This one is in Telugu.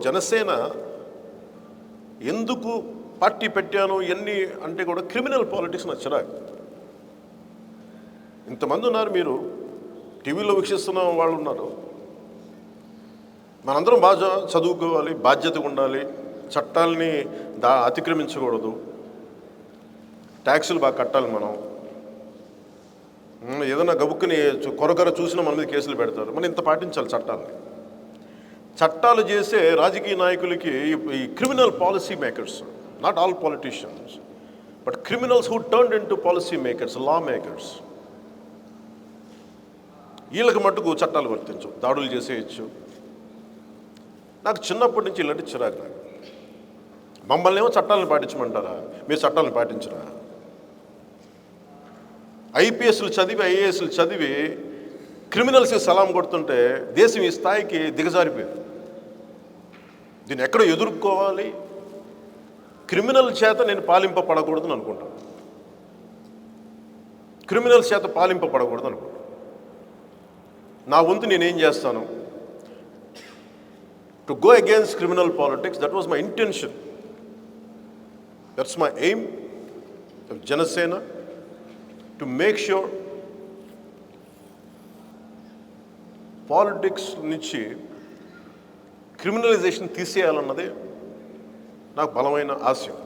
జనసేన ఎందుకు పార్టీ పెట్టాను ఇవన్నీ అంటే కూడా క్రిమినల్ పాలిటిక్స్ నచ్చరాకు. ఇంతమంది ఉన్నారు, మీరు టీవీలో వీక్షిస్తున్న వాళ్ళు ఉన్నారు. మనందరం బాగా చదువుకోవాలి, బాధ్యతగా ఉండాలి, చట్టాలని అతిక్రమించకూడదు, ట్యాక్సులు బాగా కట్టాలి. మనం ఏదైనా గబుక్కుని కొరకొర చూసినా మన మీద కేసులు పెడతారు. మనం ఇంత పాటించాలి చట్టాలని. చట్టాలు చేసే రాజకీయ నాయకులకి ఈ criminal policy makers, not all politicians but criminals who turned into policy makers, law makers, వీళ్ళకి మట్టుకు చట్టాలు వర్తించవు, దాడులు చేసేయచ్చు. నాకు చిన్నప్పటి నుంచి ఇలాంటి చిరాకు. నాకు మమ్మల్ని ఏమో చట్టాలను పాటించమంటారా? మీరు చట్టాలను పాటించరా? ఐపీఎస్లు చదివి ఐఏఎస్లు చదివి క్రిమినల్స్కి సలాం కొడుతుంటే దేశం ఈ స్థాయికి దిగజారిపోయింది. దీన్ని ఎక్కడో ఎదుర్కోవాలి. క్రిమినల్ చేత నేను పాలింపబడకూడదని అనుకుంటాను. క్రిమినల్ చేత పాలింపబడకూడదు అనుకుంటాను. నా వంతు నేనేం చేస్తాను? To go against criminal politics. That was my intention. That's my aim of Janasena, to make sure politics నుంచి క్రిమినలైజేషన్ తీసేయాలన్నదే నాకు బలమైన ఆశయం.